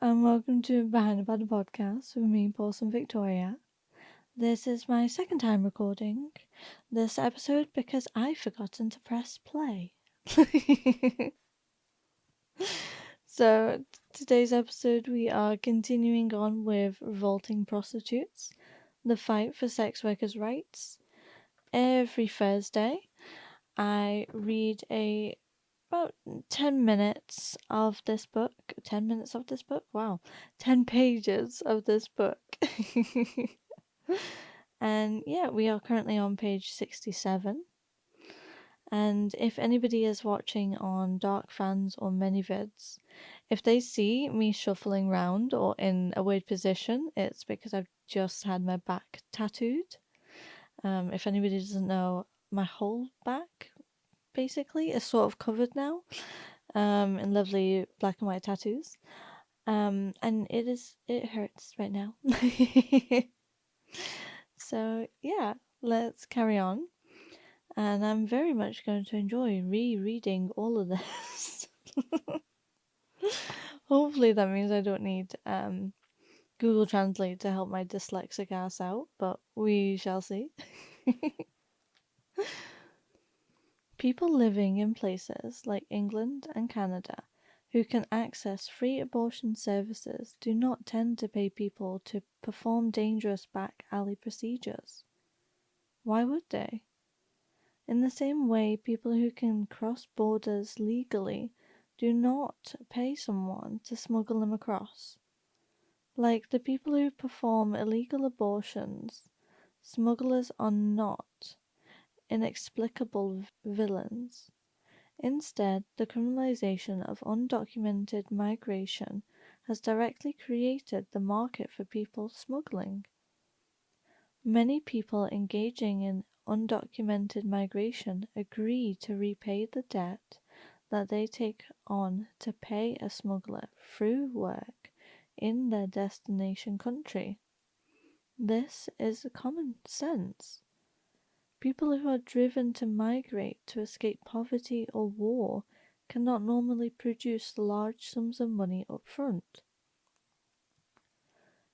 and welcome to Behind the Bad podcast with me, Porcelain Victoria. This is my second time recording this episode because I've forgotten to press play. So, today's episode, we are continuing on with Revolting Prostitutes, the fight for sex workers' rights. Every Thursday, I read about 10 minutes of this book. 10 minutes of this book? Wow. 10 pages of this book. And yeah, we are currently on page 67. And if anybody is watching on Dark Fans or Manyvids, if they see me shuffling round or in a weird position, it's because I've just had my back tattooed. If anybody doesn't know, my whole back basically is sort of covered now in lovely black and white tattoos. And it hurts right now. So yeah, let's carry on. And I'm very much going to enjoy rereading all of this. Hopefully that means I don't need Google Translate to help my dyslexic ass out, but we shall see. People living in places like England and Canada who can access free abortion services do not tend to pay people to perform dangerous back alley procedures. Why would they? In the same way, people who can cross borders legally do not pay someone to smuggle them across. Like the people who perform illegal abortions, smugglers are not inexplicable villains. Instead, the criminalization of undocumented migration has directly created the market for people smuggling. Many people engaging in undocumented migration agree to repay the debt that they take on to pay a smuggler through work in their destination country. This is common sense. People who are driven to migrate to escape poverty or war cannot normally produce large sums of money up front.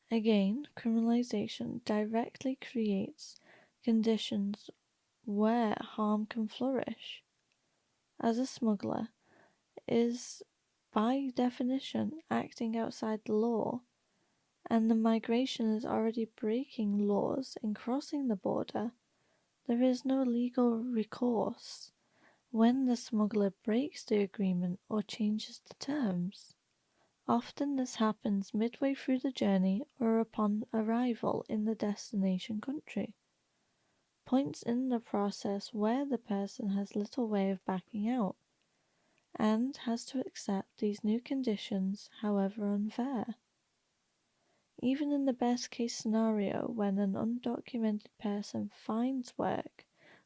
Again, criminalization directly creates conditions where harm can flourish. As a smuggler is by definition acting outside the law, and the migration is already breaking laws in crossing the border, there is no legal recourse when the smuggler breaks the agreement or changes the terms. Often this happens midway through the journey or upon arrival in the destination country. Points in the process where the person has little way of backing out, and has to accept these new conditions, however unfair. Even in the best case scenario, when an undocumented person finds work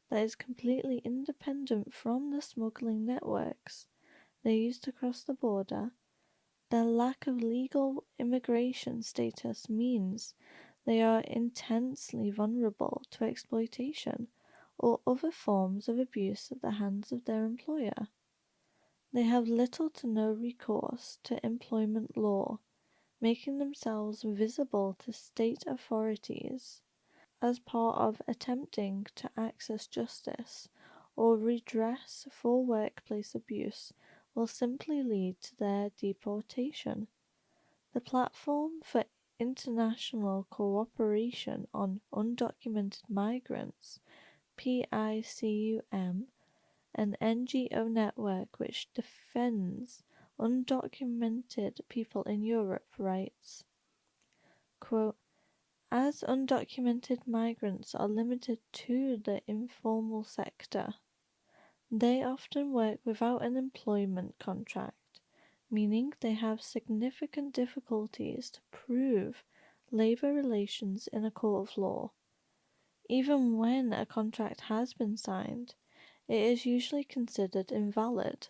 that is completely independent from the smuggling networks they use to cross the border, their lack of legal immigration status means they are intensely vulnerable to exploitation or other forms of abuse at the hands of their employer. They have little to no recourse to employment law, making themselves visible to state authorities as part of attempting to access justice or redress for workplace abuse will simply lead to their deportation. The Platform for International Cooperation on Undocumented Migrants, PICUM, an NGO network which defends undocumented people in Europe, writes, quote, as undocumented migrants are limited to the informal sector, they often work without an employment contract, meaning they have significant difficulties to prove labor relations in a court of law. Even when a contract has been signed, it is usually considered invalid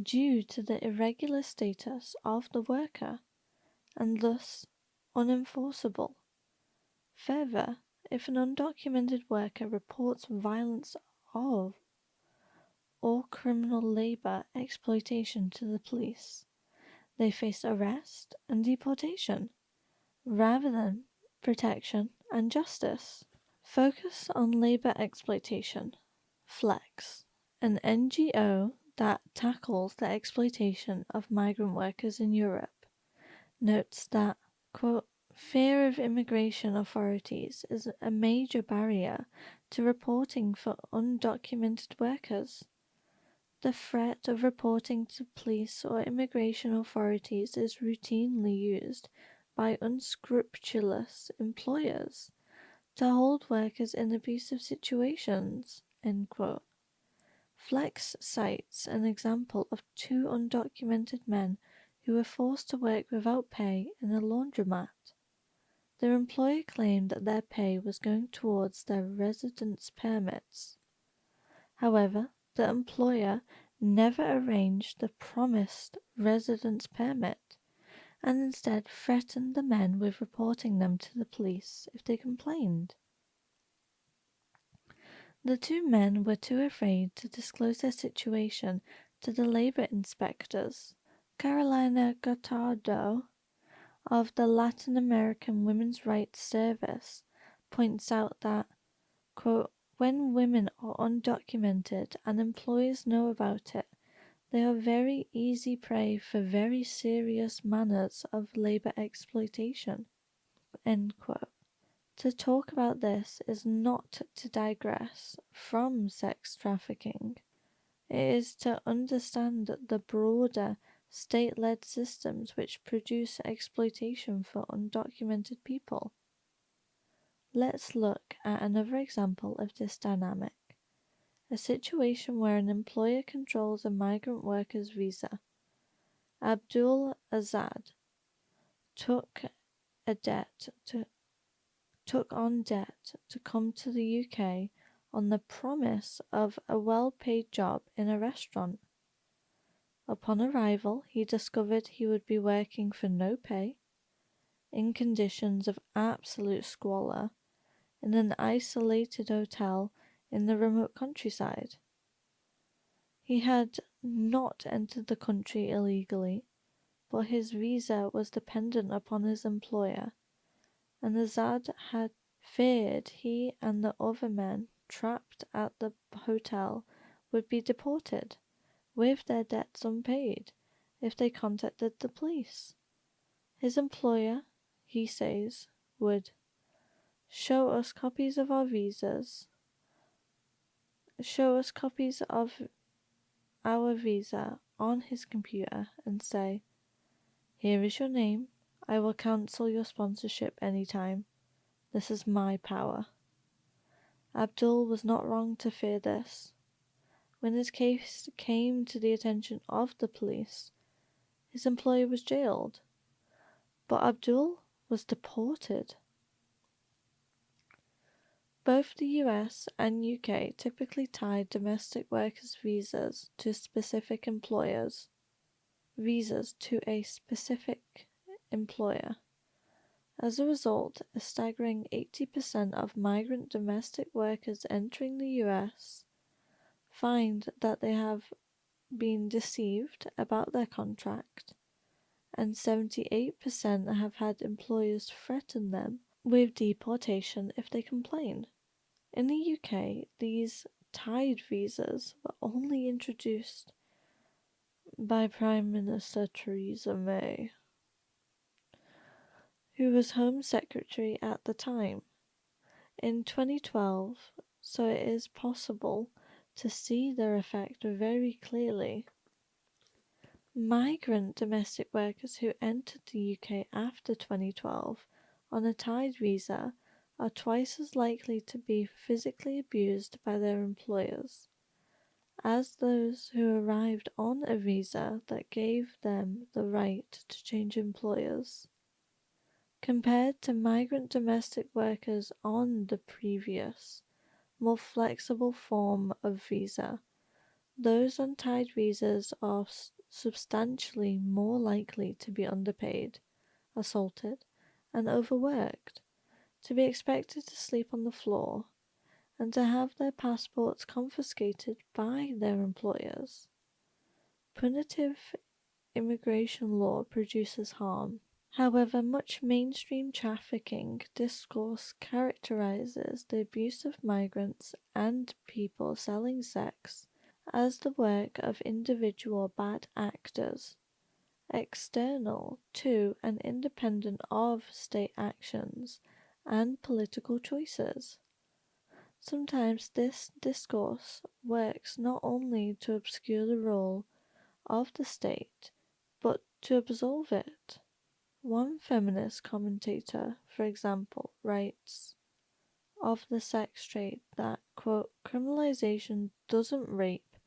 due to the irregular status of the worker, and thus unenforceable. Further, if an undocumented worker reports violence of or criminal labor exploitation to the police, they face arrest and deportation, rather than protection and justice. Focus on labor exploitation. Flex, an NGO that tackles the exploitation of migrant workers in Europe, notes that, quote, fear of immigration authorities is a major barrier to reporting for undocumented workers. The threat of reporting to police or immigration authorities is routinely used by unscrupulous employers to hold workers in abusive situations, end quote. Flex cites an example of two undocumented men who were forced to work without pay in a laundromat. Their employer claimed that their pay was going towards their residence permits. However, the employer never arranged the promised residence permit and instead threatened the men with reporting them to the police if they complained. The two men were too afraid to disclose their situation to the labor inspectors. Carolina Gotardo of the Latin American Women's Rights Service points out that, quote, when women are undocumented and employers know about it, they are very easy prey for very serious manners of labor exploitation, end quote. To talk about this is not to digress from sex trafficking. It is to understand the broader state-led systems which produce exploitation for undocumented people. Let's look at another example of this dynamic. A situation where an employer controls a migrant worker's visa. Abdul Azad took on debt to come to the UK on the promise of a well-paid job in a restaurant. Upon arrival, he discovered he would be working for no pay, in conditions of absolute squalor, in an isolated hotel in the remote countryside. He had not entered the country illegally, but his visa was dependent upon his employer, and Azad had feared he and the other men trapped at the hotel would be deported, with their debts unpaid, if they contacted the police. His employer, he says, would show us copies of our visas, show us copies of our visa on his computer and say, here is your name, I will cancel your sponsorship anytime. This is my power. Abdul was not wrong to fear this. When his case came to the attention of the police, his employer was jailed, but Abdul was deported. Both the US and UK typically tie domestic workers' visas to specific employers. Visas to a specific employer. As a result, a staggering 80% of migrant domestic workers entering the US find that they have been deceived about their contract, and 78% have had employers threaten them with deportation if they complain. In the UK, these tied visas were only introduced by Prime Minister Theresa May, who was Home Secretary at the time, in 2012, so it is possible to see their effect very clearly. Migrant domestic workers who entered the UK after 2012 on a tied visa are twice as likely to be physically abused by their employers as those who arrived on a visa that gave them the right to change employers. Compared to migrant domestic workers on the previous, more flexible form of visa, those on tied visas are substantially more likely to be underpaid, assaulted, and overworked, to be expected to sleep on the floor, and to have their passports confiscated by their employers. Punitive immigration law produces harm. However, much mainstream trafficking discourse characterizes the abuse of migrants and people selling sex as the work of individual bad actors, external to and independent of state actions and political choices. Sometimes this discourse works not only to obscure the role of the state, but to absolve it. One feminist commentator, for example, writes of the sex trade that, quote, criminalization doesn't rape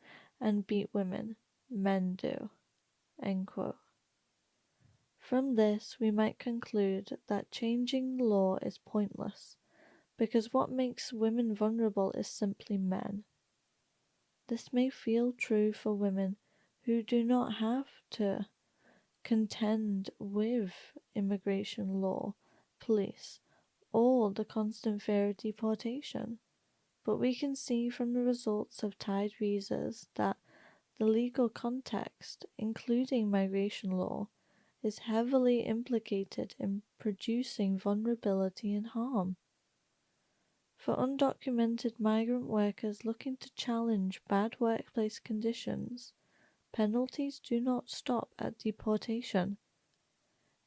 and beat women, men do, end quote. From this, we might conclude that changing the law is pointless, because what makes women vulnerable is simply men. This may feel true for women who do not have to contend with immigration law, police, or the constant fear of deportation. But we can see from the results of tied visas that the legal context, including migration law, is heavily implicated in producing vulnerability and harm. For undocumented migrant workers looking to challenge bad workplace conditions, penalties do not stop at deportation.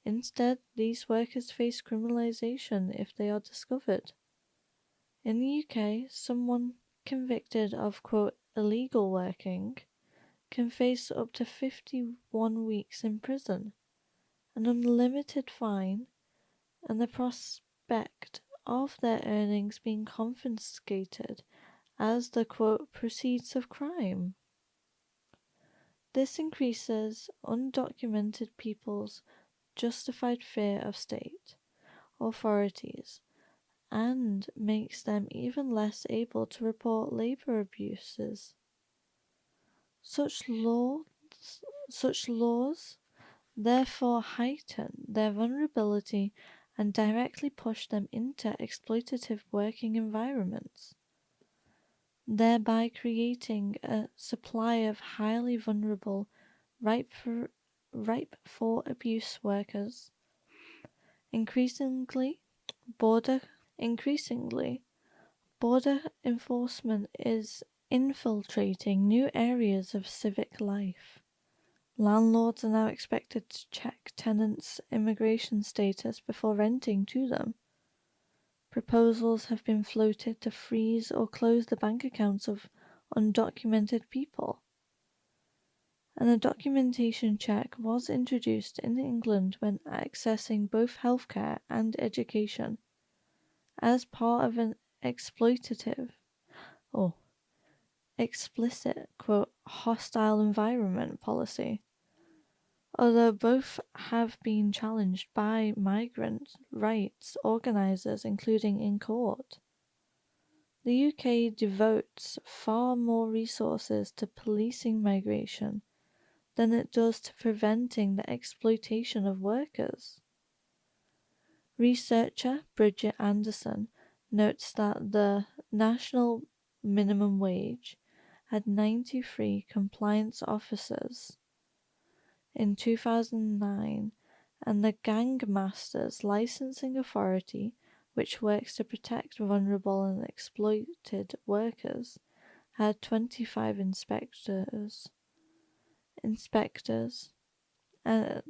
Instead, these workers face criminalization if they are discovered. In the UK, someone convicted of, quote, illegal working can face up to 51 weeks in prison, an unlimited fine, and the prospect of their earnings being confiscated as the, quote, proceeds of crime. This increases undocumented people's justified fear of state authorities and makes them even less able to report labor abuses. Such laws therefore heighten their vulnerability and directly push them into exploitative working environments, thereby creating a supply of highly vulnerable, ripe for abuse workers. Increasingly, border enforcement is infiltrating new areas of civic life. Landlords are now expected to check tenants' immigration status before renting to them. Proposals have been floated to freeze or close the bank accounts of undocumented people. And a documentation check was introduced in England when accessing both healthcare and education as part of an explicit, quote, hostile environment policy. Although both have been challenged by migrant rights organisers, including in court. The UK devotes far more resources to policing migration than it does to preventing the exploitation of workers. Researcher Bridget Anderson notes that the national minimum wage had 93 compliance officers in 2009, and the Gangmasters Licensing Authority, which works to protect vulnerable and exploited workers, had 25 inspectors. And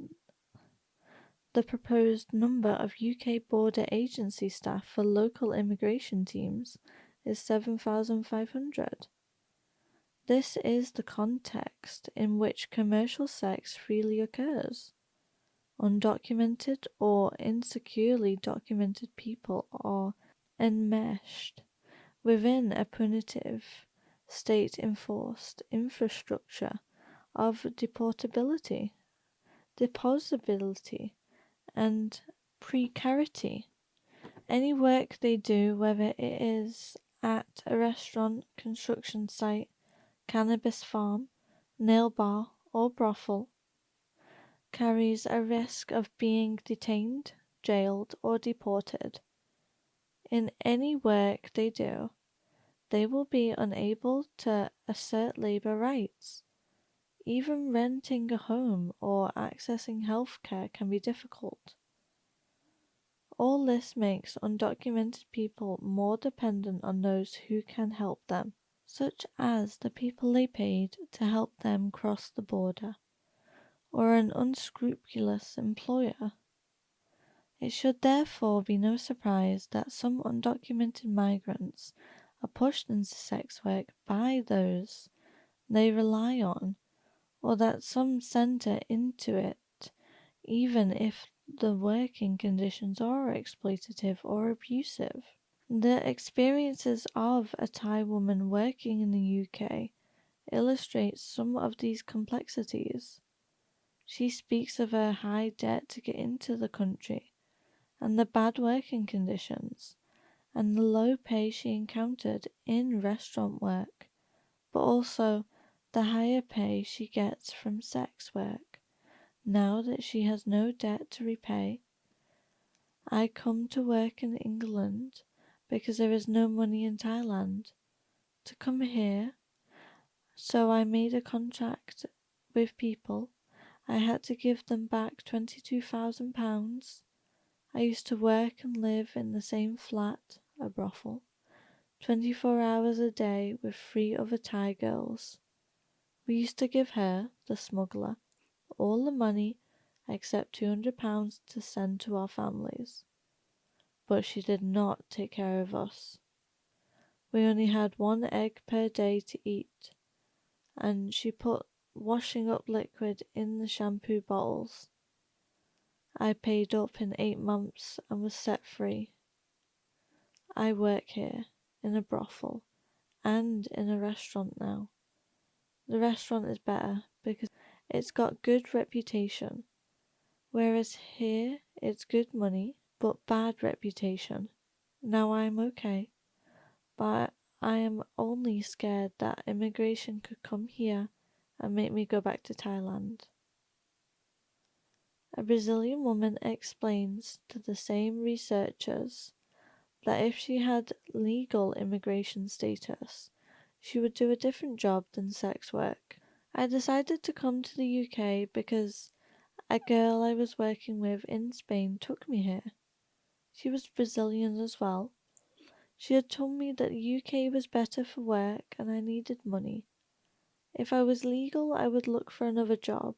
the proposed number of UK border agency staff for local immigration teams is 7,500. This is the context in which commercial sex freely occurs. Undocumented or insecurely documented people are enmeshed within a punitive, state-enforced infrastructure of deportability, deposability, and precarity. Any work they do, whether it is at a restaurant, construction site, cannabis farm, nail bar, or brothel, carries a risk of being detained, jailed, or deported. In any work they do, they will be unable to assert labor rights, even renting a home or accessing healthcare can be difficult. All this makes undocumented people more dependent on those who can help them, such as the people they paid to help them cross the border, or an unscrupulous employer. It should therefore be no surprise that some undocumented migrants are pushed into sex work by those they rely on, or that some enter into it even if the working conditions are exploitative or abusive. The experiences of a Thai woman working in the UK illustrates some of these complexities. She speaks of her high debt to get into the country, and the bad working conditions, and the low pay she encountered in restaurant work, but also the higher pay she gets from sex work. Now that she has no debt to repay, I come to work in England because there is no money in Thailand to come here, so I made a contract with people. I had to give them back £22,000. I used to work and live in the same flat, a brothel, 24 hours a day with 3 other Thai girls. We used to give her, the smuggler, all the money except £200 to send to our families. But she did not take care of us. We only had 1 egg per day to eat, and she put washing up liquid in the shampoo bottles. I paid up in 8 months and was set free. I work here, in a brothel, and in a restaurant now. The restaurant is better because it's got good reputation, whereas here it's good money, but bad reputation. Now I'm okay, but I am only scared that immigration could come here and make me go back to Thailand. A Brazilian woman explains to the same researchers that if she had legal immigration status, she would do a different job than sex work. I decided to come to the UK because a girl I was working with in Spain took me here. She was Brazilian as well. She had told me that the UK was better for work and I needed money. If I was legal, I would look for another job.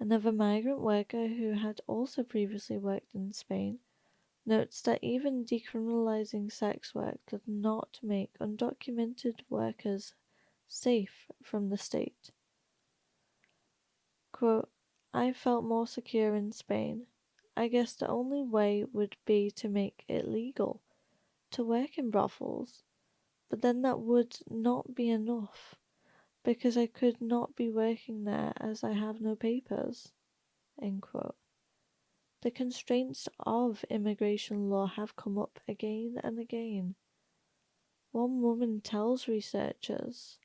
Another migrant worker who had also previously worked in Spain notes that even decriminalizing sex work does not make undocumented workers safe from the state. Quote, I felt more secure in Spain. I guess the only way would be to make it legal to work in brothels, but then that would not be enough because I could not be working there as I have no papers. End quote. The constraints of immigration law have come up again and again. One woman tells researchers,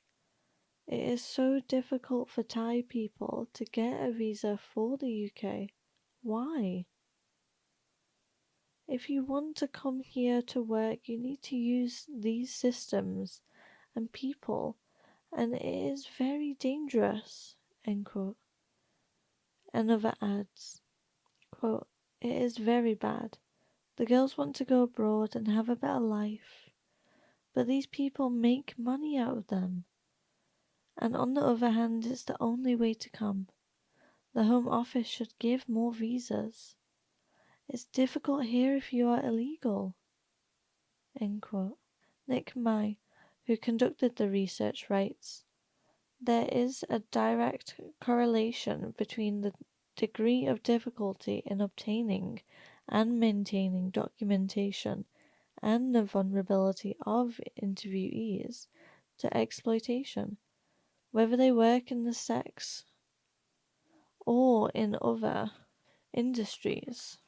it is so difficult for Thai people to get a visa for the UK. Why? If you want to come here to work, you need to use these systems and people, and it is very dangerous. End quote. Another adds, quote, it is very bad. The girls want to go abroad and have a better life, but these people make money out of them. And on the other hand, it's the only way to come. The Home Office should give more visas. It's difficult here if you are illegal. End quote. Nick Mai, who conducted the research, writes, there is a direct correlation between the degree of difficulty in obtaining and maintaining documentation and the vulnerability of interviewees to exploitation, whether they work in the sex or in other industries.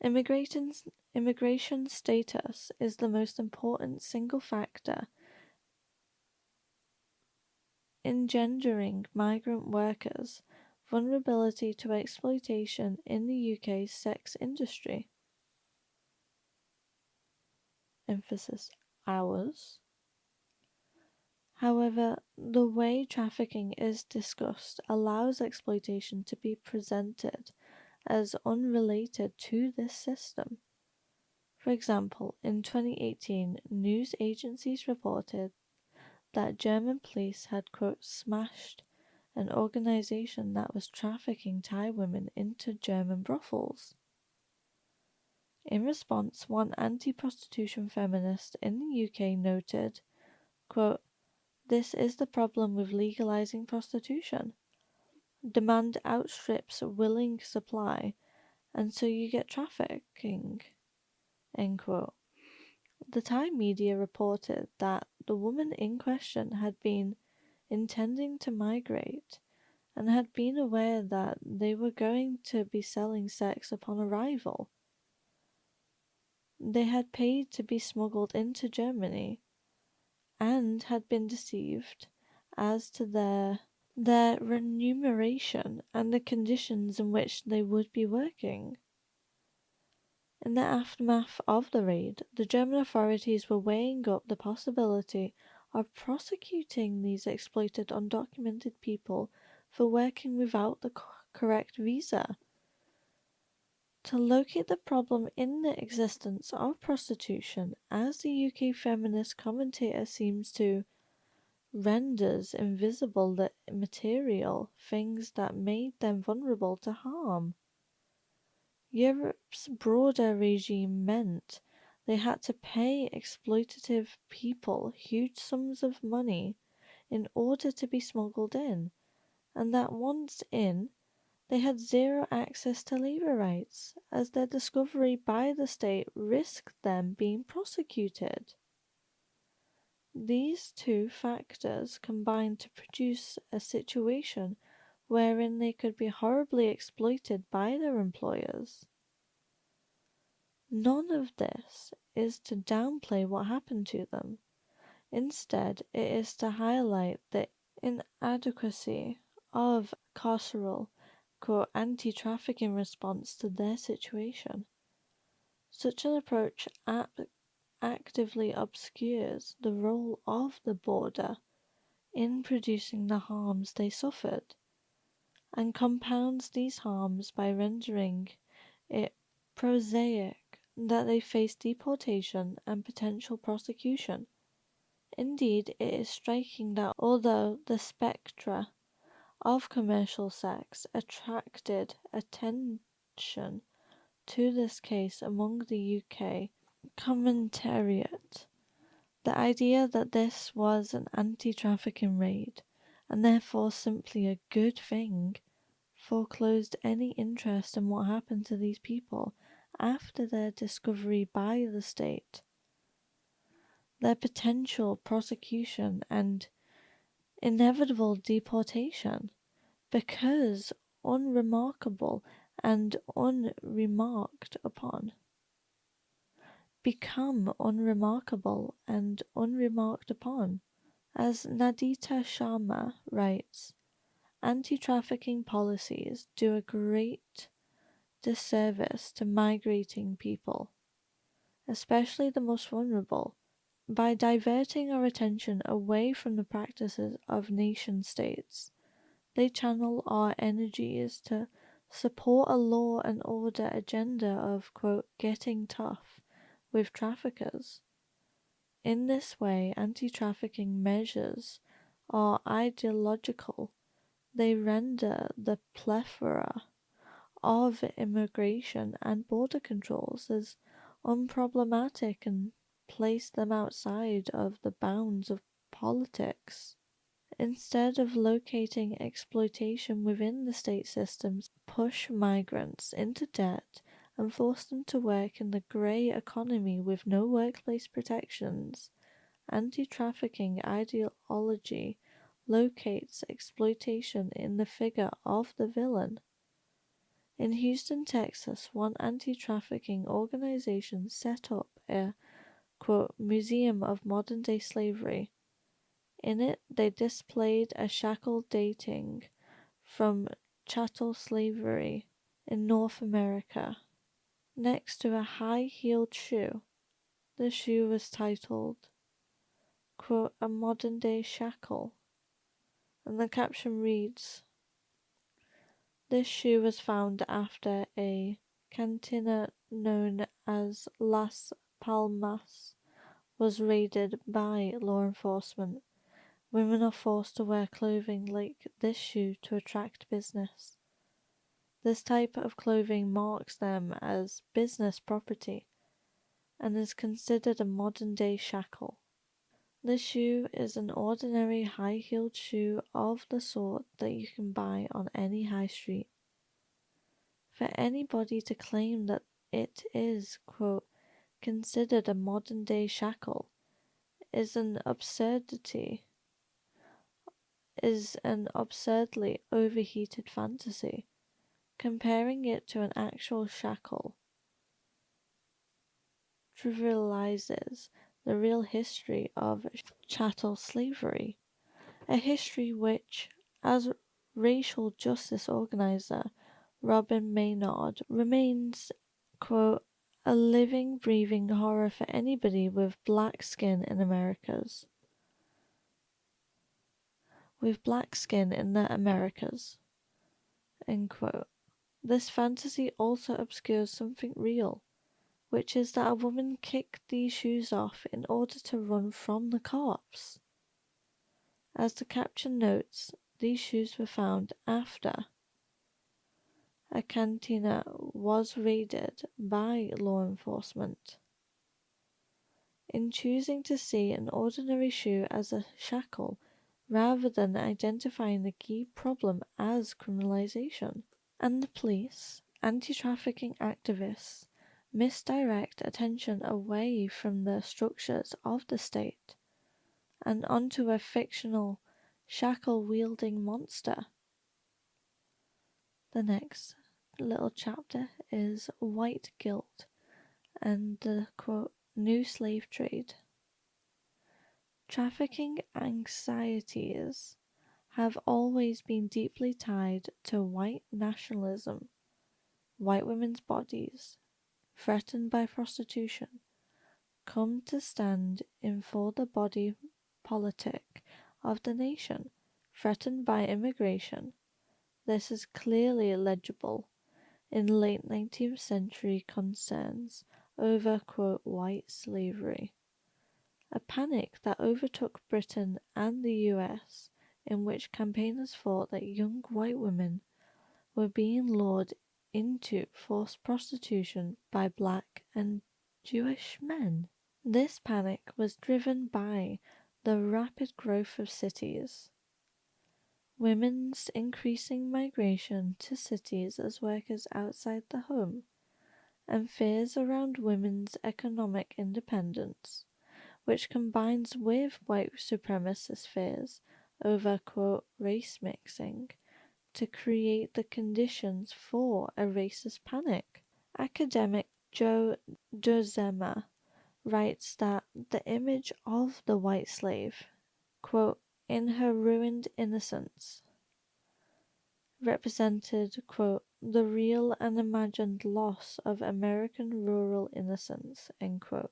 Immigration status is the most important single factor engendering migrant workers' vulnerability to exploitation in the UK's sex industry. Emphasis hours. However, the way trafficking is discussed allows exploitation to be presented as unrelated to this system. For example, in 2018, news agencies reported that German police had, quote, smashed an organization that was trafficking Thai women into German brothels. In response, one anti-prostitution feminist in the UK noted, quote, "This is the problem with legalizing prostitution. Demand outstrips willing supply, and so you get trafficking." End quote. The Thai media reported that the woman in question had been intending to migrate and had been aware that they were going to be selling sex upon arrival. They had paid to be smuggled into Germany and had been deceived as to their remuneration and the conditions in which they would be working. In the aftermath of the raid, the German authorities were weighing up the possibility of prosecuting these exploited undocumented people for working without the correct visa. To locate the problem in the existence of prostitution, as the UK feminist commentator seems to, renders invisible the material things that made them vulnerable to harm. Europe's broader regime meant they had to pay exploitative people huge sums of money in order to be smuggled in, and that once in, they had zero access to labor rights, as their discovery by the state risked them being prosecuted. These two factors combined to produce a situation wherein they could be horribly exploited by their employers. None of this is to downplay what happened to them. Instead, it is to highlight the inadequacy of carceral, quote, anti-trafficking response to their situation. Such an approach actively obscures the role of the border in producing the harms they suffered, and compounds these harms by rendering it prosaic that they face deportation and potential prosecution. Indeed, it is striking that although the spectra of commercial sex attracted attention to this case among the UK commentariat, the idea that this was an anti-trafficking raid, and therefore simply a good thing, foreclosed any interest in what happened to these people after their discovery by the state, their potential prosecution and inevitable deportation, because unremarkable and unremarked upon. Become unremarkable and unremarked upon. As Nadita Sharma writes, anti-trafficking policies do a great disservice to migrating people, especially the most vulnerable, by diverting our attention away from the practices of nation states. They channel our energies to support a law and order agenda of, quote, getting tough with traffickers. In this way, anti-trafficking measures are ideological. They render the plethora of immigration and border controls as unproblematic and place them outside of the bounds of politics. Instead of locating exploitation within the state systems, push migrants into debt and force them to work in the grey economy with no workplace protections. Anti-trafficking ideology locates exploitation in the figure of the villain. In Houston, Texas, one anti-trafficking organization set up a, quote, museum of modern-day slavery. In it, they displayed a shackle dating from chattel slavery in North America, next to a high-heeled shoe. The shoe was titled, quote, a modern day shackle. And the caption reads, "This shoe was found after a cantina known as Las Palmas was raided by law enforcement. Women are forced to wear clothing like this shoe to attract business. This type of clothing marks them as business property and is considered a modern-day shackle. This shoe is an ordinary high-heeled shoe of the sort that you can buy on any high street. For anybody to claim that it is, quote, considered a modern-day shackle is an absurdly overheated fantasy. Comparing it to an actual shackle trivializes the real history of chattel slavery, a history which, as racial justice organizer Robin Maynard remains, quote, a living, breathing horror for anybody with black skin in the Americas, end quote. This fantasy also obscures something real, which is that a woman kicked these shoes off in order to run from the cops. As the caption notes, these shoes were found after a cantina was raided by law enforcement. In choosing to see an ordinary shoe as a shackle rather than identifying the key problem as criminalization. And the police, anti-trafficking activists, misdirect attention away from the structures of the state and onto a fictional shackle-wielding monster. The next little chapter is white guilt and the, quote, new slave trade. Trafficking anxieties have always been deeply tied to white nationalism. White women's bodies, threatened by prostitution, come to stand in for the body politic of the nation, threatened by immigration. This is clearly legible in late 19th century concerns over, quote, white slavery. A panic that overtook Britain and the US, in which campaigners thought that young white women were being lured into forced prostitution by black and Jewish men. This panic was driven by the rapid growth of cities, women's increasing migration to cities as workers outside the home, and fears around women's economic independence, which combines with white supremacist fears over, quote, race mixing to create the conditions for a racist panic. Academic Joe Dozema writes that the image of the white slave, quote, in her ruined innocence, represented, quote, the real and imagined loss of American rural innocence, end quote.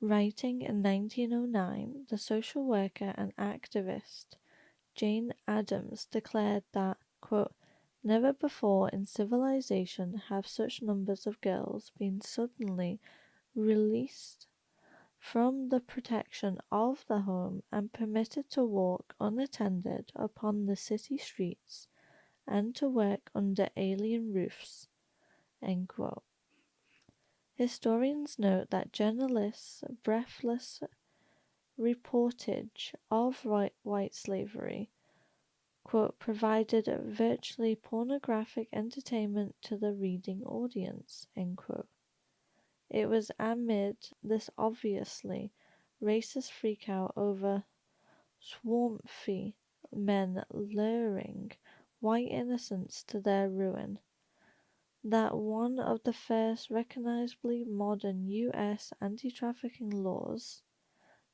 Writing in 1909, the social worker and activist Jane Addams declared that, quote, never before in civilization have such numbers of girls been suddenly released from the protection of the home and permitted to walk unattended upon the city streets and to work under alien roofs, end quote. Historians note that journalists' breathless reportage of white slavery, quote, provided virtually pornographic entertainment to the reading audience, end quote. It was amid this obviously racist freakout over swarthy men luring white innocents to their ruin that one of the first recognizably modern U.S. anti-trafficking laws,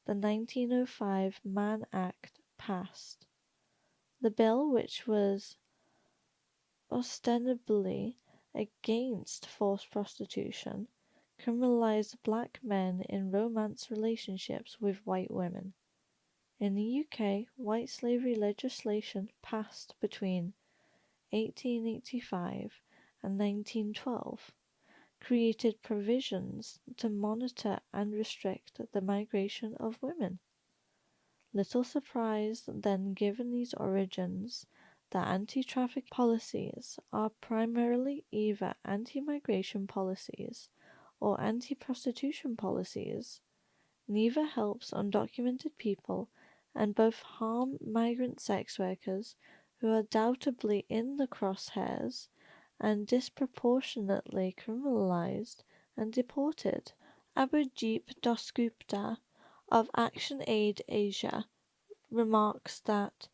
the 1905 Mann Act, passed. The bill, which was ostensibly against forced prostitution, criminalized black men in romance relationships with white women. In the UK, white slavery legislation passed between 1885 and 1912 created provisions to monitor and restrict the migration of women. Little surprise then, given these origins, that anti-trafficking policies are primarily either anti-migration policies or anti-prostitution policies. Neither helps undocumented people and both harm migrant sex workers who are doubtably in the crosshairs and disproportionately criminalized and deported. Abhijit Dasgupta of Action Aid Asia remarks that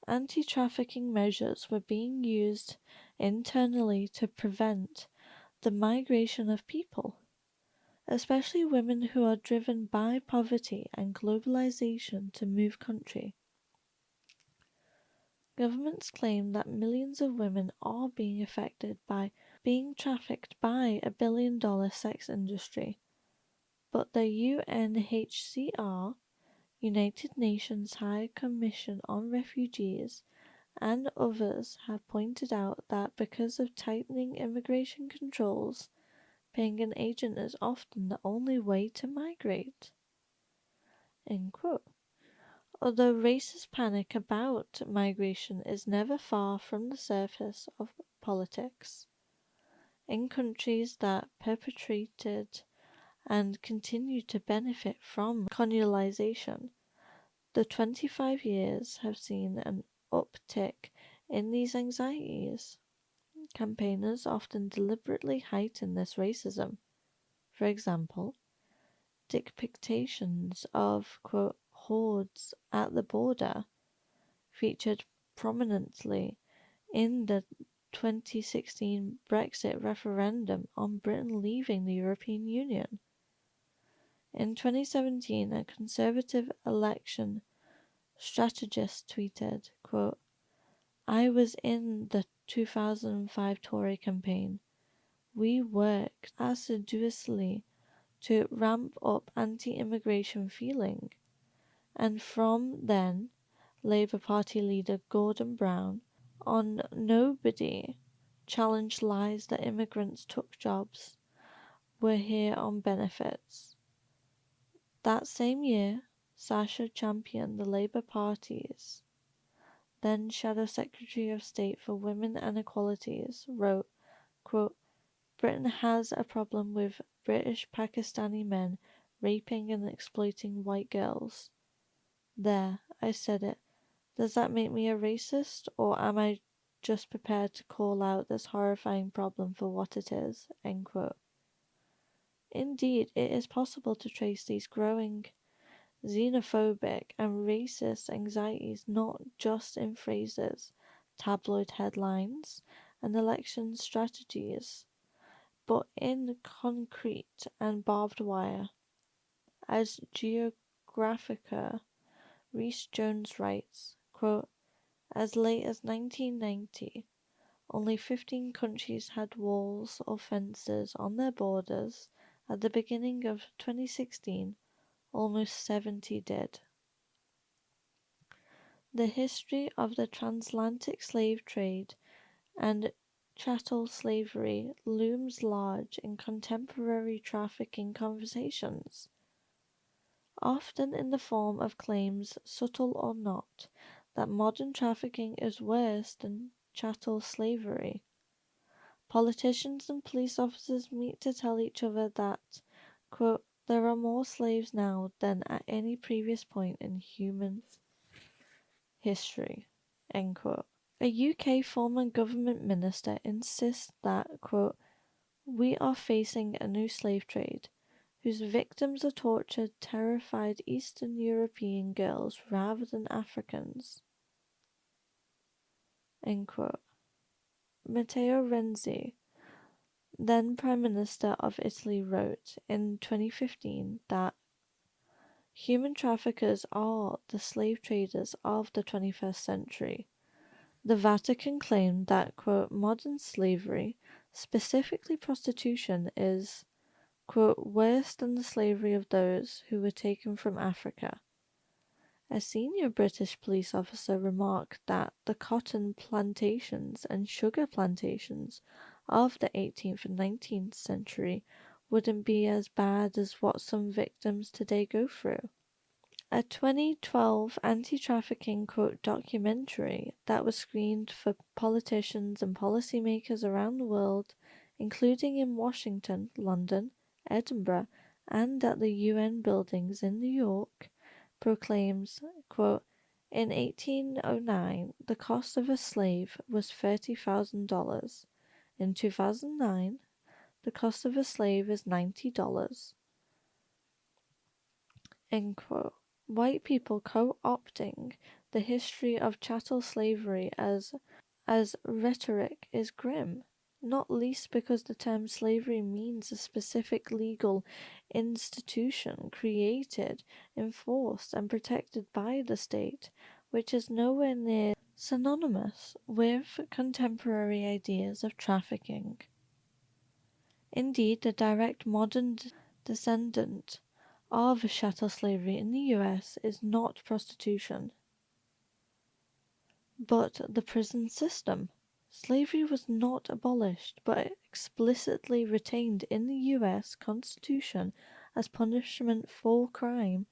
anti-trafficking measures were being used internally to prevent the migration of people, especially women who are driven by poverty and globalization to move country. Governments claim that millions of women are being affected by being trafficked by a billion-dollar sex industry, but the UNHCR, United Nations High Commission on Refugees, and others have pointed out that because of tightening immigration controls, paying an agent is often the only way to migrate. End quote. Although racist panic about migration is never far from the surface of politics, in countries that perpetrated and continue to benefit from colonialization, the 25 years have seen an uptick in these anxieties. Campaigners often deliberately heighten this racism. For example, depictions of, quote, hordes at the border featured prominently in the 2016 Brexit referendum on Britain leaving the European Union. In 2017, a conservative election strategist tweeted, quote, I was in the 2005 Tory campaign. We worked assiduously to ramp up anti-immigration feeling, and from then, Labour Party leader Gordon Brown on Nobody challenged lies that immigrants took jobs, were here on benefits. That same year, Sasha championed the Labour Party's then Shadow Secretary of State for Women and Equalities, wrote, quote, Britain has a problem with British Pakistani men raping and exploiting white girls. There, I said it. Does that make me a racist, or am I just prepared to call out this horrifying problem for what it is? End quote. Indeed, it is possible to trace these growing xenophobic and racist anxieties not just in phrases, tabloid headlines, and election strategies, but in concrete and barbed wire. As geographer Rhys Jones writes, quote, as late as 1990, only 15 countries had walls or fences on their borders. At the beginning of 2016, almost 70 did. The history of the transatlantic slave trade and chattel slavery looms large in contemporary trafficking conversations, often in the form of claims, subtle or not, that modern trafficking is worse than chattel slavery. Politicians and police officers meet to tell each other that, quote, there are more slaves now than at any previous point in human history, end quote. A UK former government minister insists that, quote, we are facing a new slave trade, whose victims are tortured, terrified Eastern European girls rather than Africans, end quote. Matteo Renzi, then Prime Minister of Italy, wrote in 2015 that human traffickers are the slave traders of the 21st century. The Vatican claimed that, quote, modern slavery, specifically prostitution, is, quote, worse than the slavery of those who were taken from Africa. A senior British police officer remarked that the cotton plantations and sugar plantations of the 18th and 19th century wouldn't be as bad as what some victims today go through. A 2012 anti-trafficking documentary that was screened for politicians and policymakers around the world, including in Washington, London, Edinburgh, and at the UN buildings in New York, proclaims, quote, in 1809, the cost of a slave was $30,000. In 2009, the cost of a slave is $90. End quote. White people co-opting the history of chattel slavery as rhetoric is grim, not least because the term slavery means a specific legal institution created, enforced, and protected by the state, which is nowhere near synonymous with contemporary ideas of trafficking. Indeed, the direct modern descendant of chattel slavery in the US is not prostitution, but the prison system. Slavery was not abolished, but explicitly retained in the US Constitution as punishment for crime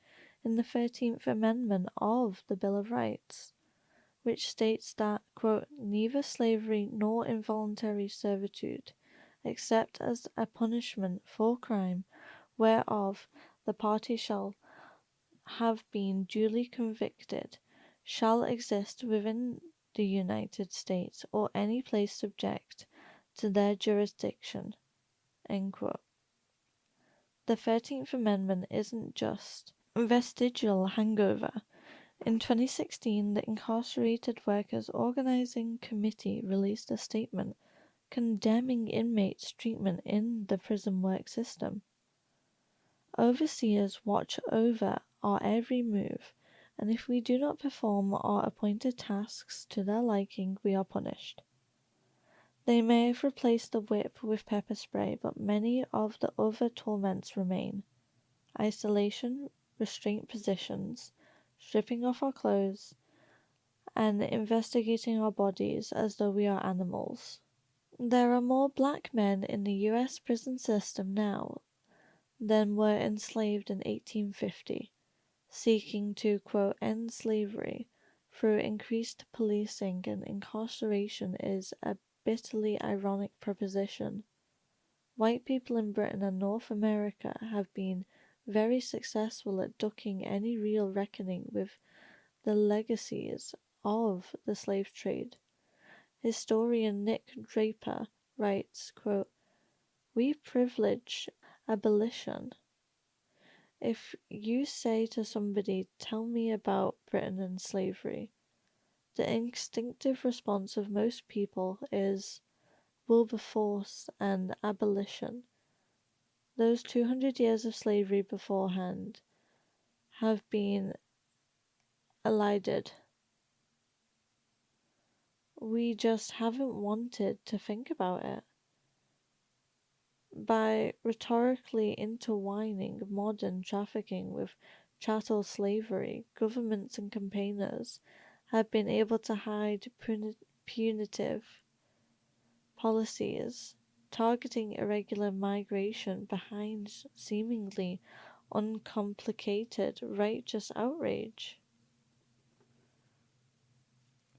in the 13th Amendment of the Bill of Rights, which states that, quote, neither slavery nor involuntary servitude, except as a punishment for crime whereof the party shall have been duly convicted, shall exist within the United States or any place subject to their jurisdiction. End quote. The 13th Amendment isn't just a vestigial hangover. In 2016, the Incarcerated Workers Organizing Committee released a statement condemning inmates' treatment in the prison work system. Overseers watch over our every move, and if we do not perform our appointed tasks to their liking, we are punished. They may have replaced the whip with pepper spray, but many of the other torments remain. Isolation, restraint positions, stripping off our clothes, and investigating our bodies as though we are animals. There are more black men in the US prison system now than were enslaved in 1850, seeking to, quote, end slavery through increased policing and incarceration is a bitterly ironic proposition. White people in Britain and North America have been very successful at ducking any real reckoning with the legacies of the slave trade. Historian Nick Draper writes, quote, we privilege abolition. If you say to somebody, tell me about Britain and slavery, the instinctive response of most people is Wilberforce and abolition. Those 200 years of slavery beforehand have been elided. We just haven't wanted to think about it. By rhetorically intertwining modern trafficking with chattel slavery, governments and campaigners have been able to hide punitive policies targeting irregular migration behind seemingly uncomplicated righteous outrage.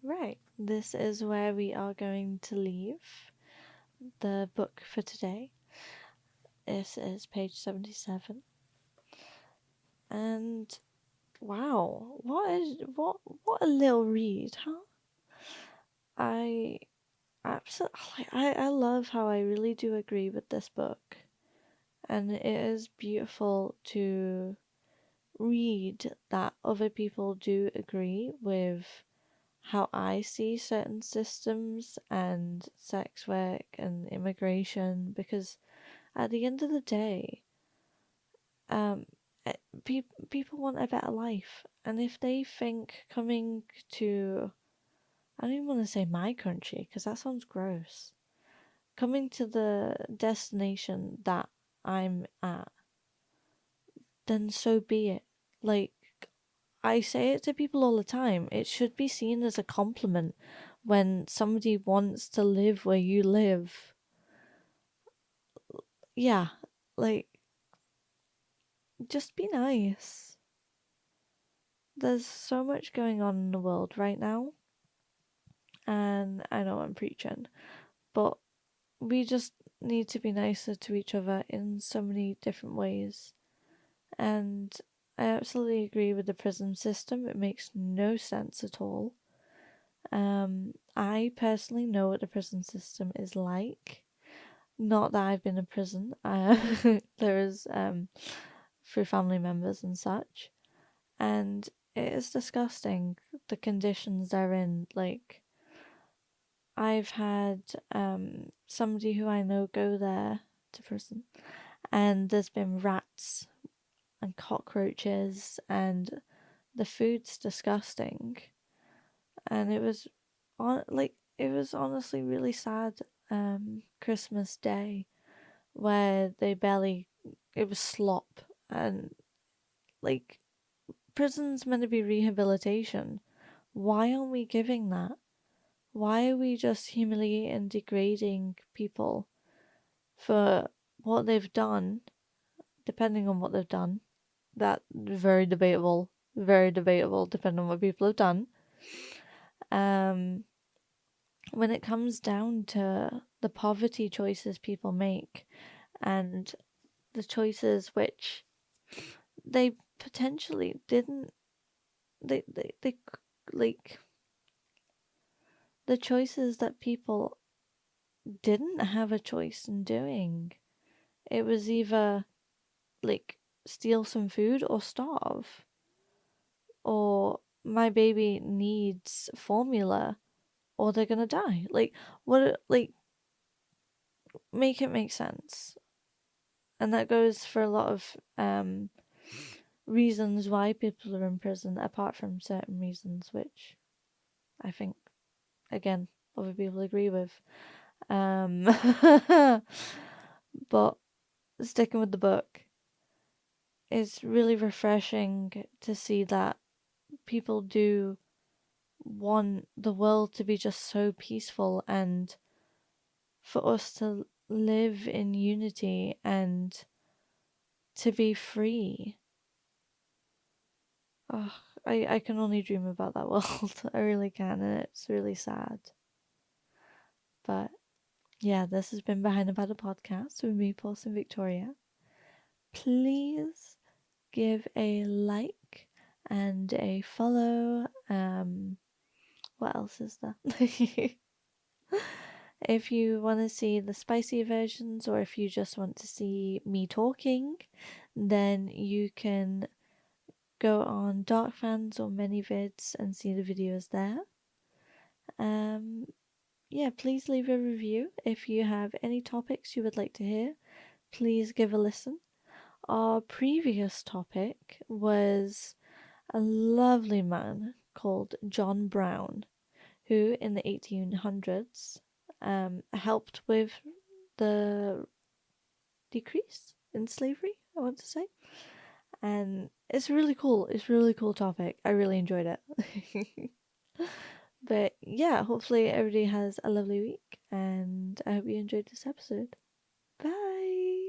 Right, this is where we are going to leave the book for today. This is page 77. And wow, what a little read, huh? I absolutely I love how I really do agree with this book. And it is beautiful to read that other people do agree with how I see certain systems and sex work and immigration, because at the end of the day, people want a better life, and if they think coming to, I don't even want to say my country because that sounds gross, coming to the destination that I'm at, then so be it. Like, I say it to people all the time. It should be seen as a compliment when somebody wants to live where you live. Yeah, like, just be nice. There's so much going on in the world right now, and I know I'm preaching, but we just need to be nicer to each other in so many different ways. And I absolutely agree with the prison system. It makes no sense at all. I personally know what the prison system is like. Not that I've been in prison. There is through family members and such, and it is disgusting the conditions they're in. Like, I've had somebody who I know go there to prison, and there's been rats and cockroaches, and the food's disgusting. And it was honestly really sad. Christmas Day, where it was slop, and like, prison's meant to be rehabilitation. Why aren't we giving that? Why are we just humiliating and degrading people for what they've done, depending on what they've done? That very debatable, depending on what people have done. When it comes down to the poverty choices people make and the choices which they potentially didn't, they like, the choices that people didn't have a choice in doing. It was either like steal some food or starve, or my baby needs formula or they're gonna die. Like, what, like, make it make sense. And that goes for a lot of reasons why people are in prison, apart from certain reasons which I think, again, other people agree with. But sticking with the book, it's really refreshing to see that people do want the world to be just so peaceful and for us to live in unity and to be free. Oh, I can only dream about that world. I really can, and it's really sad. But yeah, this has been Behind the Battle podcast with me, Porcelain Victoria. Please give a like and a follow. What else is there? If you want to see the spicy versions, or if you just want to see me talking, then you can go on Dark Fans or ManyVids and see the videos there. Yeah, please leave a review if you have any topics you would like to hear. Please give a listen. Our previous topic was a lovely man called John Brown, who in the 1800s helped with the decrease in slavery, I want to say. And it's really cool. It's a really cool topic. I really enjoyed it. But yeah, hopefully everybody has a lovely week, and I hope you enjoyed this episode. Bye!